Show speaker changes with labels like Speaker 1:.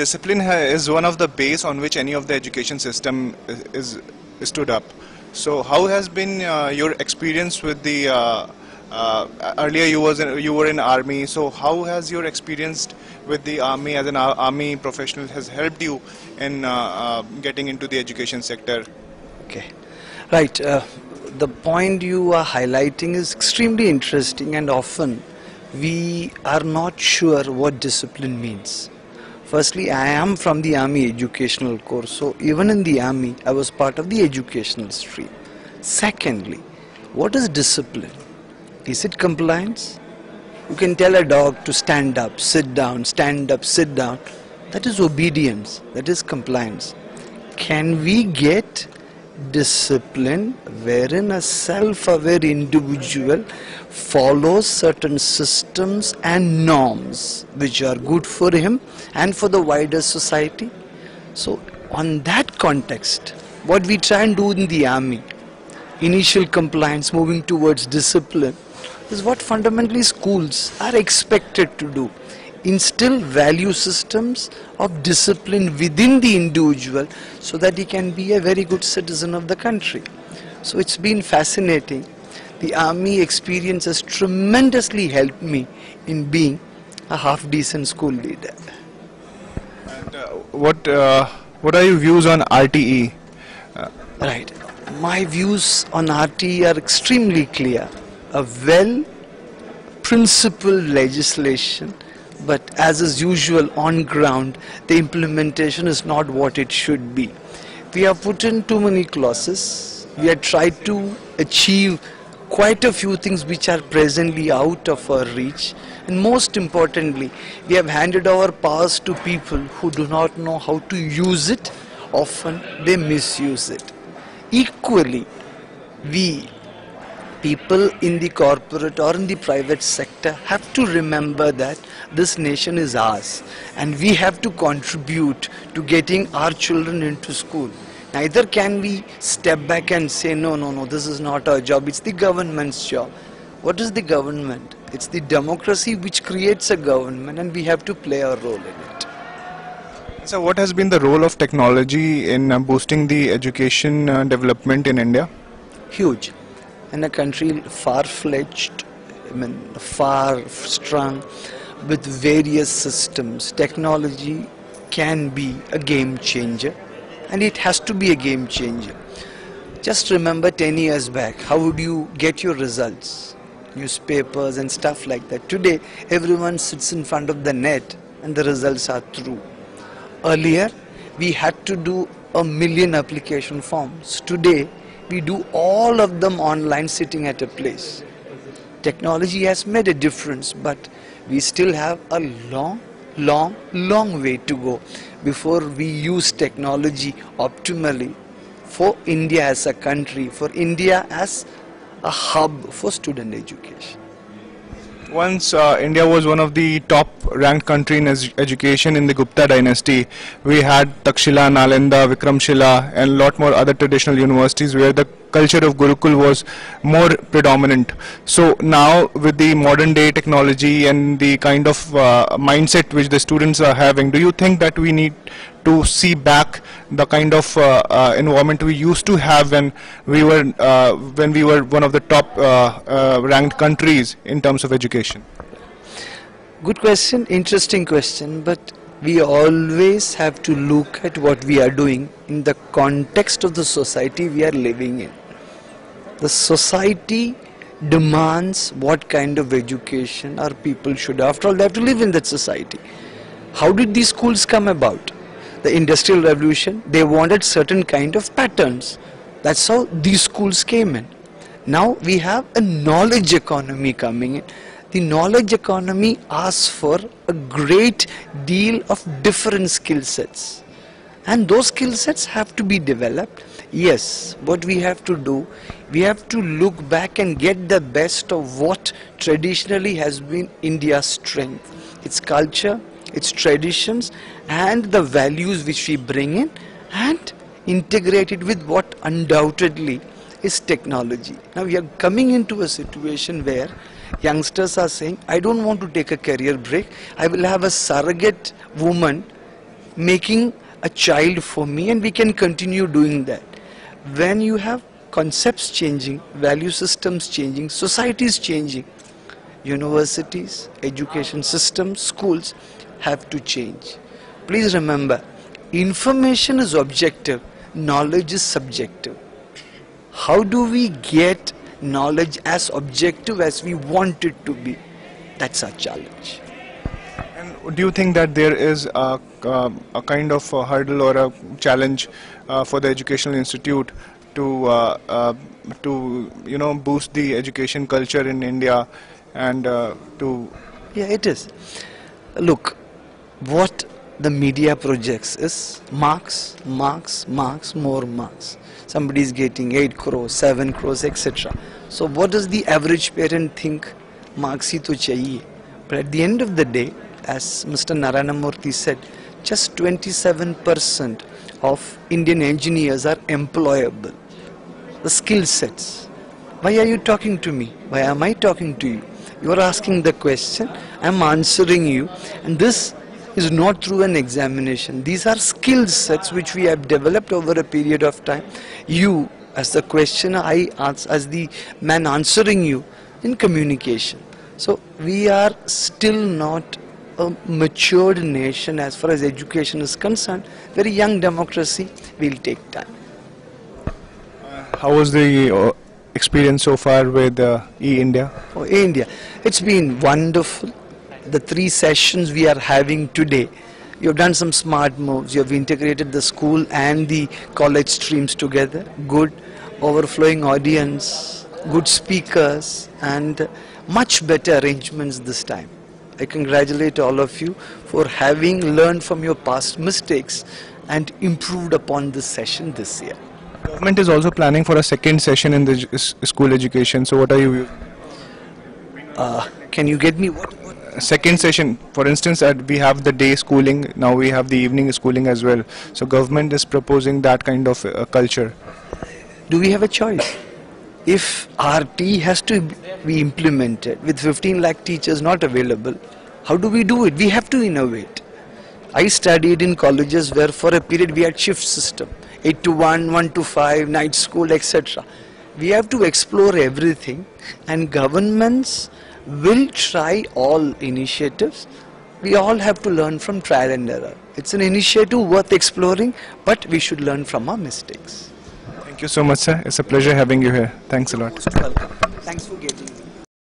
Speaker 1: discipline is one of the base on which any of the education system is stood up. So how has been your experience with the earlier you were in army, so how has your experience with the army as an army professional has helped you in getting into the education sector?
Speaker 2: Okay, right. The point you are highlighting is extremely interesting, and often we are not sure what discipline means. Firstly, I am from the Army Educational Corps, so even in the Army, I was part of the educational stream. Secondly, what is discipline? Is it compliance? You can tell a dog to stand up, sit down, stand up, sit down. That is obedience, that is compliance. Can we get discipline wherein a self-aware individual follows certain systems and norms which are good for him and for the wider society? So on that context, what we try and do in the army, initial compliance moving towards discipline, is what fundamentally schools are expected to do. Instill value systems of discipline within the individual so that he can be a very good citizen of the country. So it's been fascinating. The army experience has tremendously helped me in being a half-decent school leader.
Speaker 1: And what are your views on RTE?
Speaker 2: Right. My views on RTE are extremely clear. A well-principled legislation, but as is usual on ground, the implementation is not what it should be. We have put in too many clauses. We have tried to achieve quite a few things which are presently out of our reach. And most importantly, we have handed our powers to people who do not know how to use it. Often they misuse it. Equally, we people in the corporate or in the private sector have to remember that this nation is ours and we have to contribute to getting our children into school. Neither can we step back and say, no, this is not our job, it's the government's job. What is the government? It's the democracy which creates a government, and we have to play our role in it.
Speaker 1: So what has been the role of technology in boosting the education development in India?
Speaker 2: Huge. In a country far-fledged, far-strung, with various systems, technology can be a game changer, and it has to be a game changer. Just remember 10 years back, how would you get your results? Newspapers and stuff like that. Today, everyone sits in front of the net and the results are through. Earlier, we had to do 1 million application forms. Today, we do all of them online sitting at a place. Technology has made a difference, but we still have a long way to go before we use technology optimally for India as a country, for India as a hub for student education.
Speaker 1: Once India was one of the top ranked country in education in the Gupta dynasty. We had Takshila, Nalanda, Vikramshila and a lot more other traditional universities where the culture of Gurukul was more predominant. So now with the modern day technology and the kind of mindset which the students are having, do you think that we need to see back the kind of environment we used to have when we were one of the top ranked countries in terms of education?
Speaker 2: Good question, interesting question, but we always have to look at what we are doing in the context of the society we are living in. The society demands what kind of education our people should have. After all, they have to live in that society. How did these schools come about? The Industrial Revolution, they wanted certain kind of patterns. That's how these schools came in. Now we have a knowledge economy coming in. The knowledge economy asks for a great deal of different skill sets. And those skill sets have to be developed. Yes, what we have to do, we have to look back and get the best of what traditionally has been India's strength. Its culture, its traditions and the values which we bring in, and integrate it with what undoubtedly is technology. Now we are coming into a situation where youngsters are saying, I don't want to take a career break, I will have a surrogate woman making a child for me, and we can continue doing that. When you have concepts changing, value systems changing, societies changing, universities, education systems, schools have to change. Please remember, information is objective, knowledge is subjective. How do we get knowledge as objective as we want it to be? That's our challenge.
Speaker 1: And do you think that there is a kind of a hurdle or a challenge for the educational institute to boost the education culture in India and to...
Speaker 2: Yeah, it is. Look, what the media projects is marks, marks, marks, more marks. Somebody is getting 8 crores, 7 crores, etc. So what does the average parent think? Marks hi to chahiye. But at the end of the day, as Mr. Narayana Murthy said, just 27% of Indian engineers are employable. The skill sets. Why are you talking to me? Why am I talking to you? You are asking the question, I am answering you, and this is not through an examination. These are skill sets which we have developed over a period of time. You, as the questioner, I as the man answering you, in communication. So we are still not a matured nation as far as education is concerned. Very young democracy will take time.
Speaker 1: How was the experience so far with E-India?
Speaker 2: Oh, India, it's been wonderful. The 3 sessions we are having today, you have done some smart moves. You have integrated the school and the college streams together. Good overflowing audience, good speakers, and much better arrangements this time. I congratulate all of you for having learned from your past mistakes and improved upon this session this year.
Speaker 1: Government is also planning for a second session in the school education. So what are you?
Speaker 2: Can you get me what?
Speaker 1: Second session, for instance, we have the day schooling, now we have the evening schooling as well. So government is proposing that kind of culture.
Speaker 2: Do we have a choice? If RT has to be implemented with 15 lakh teachers not available, how do we do it? We have to innovate. I studied in colleges where for a period we had shift system, 8 to 1, 1 to 5, night school, etc. We have to explore everything, and governments will try all initiatives. We all have to learn from trial and error. It's an initiative worth exploring, but we should learn from our mistakes.
Speaker 1: Thank you so much, sir. It's a pleasure having you here. Thanks a lot.
Speaker 2: Most welcome. Thanks for getting me.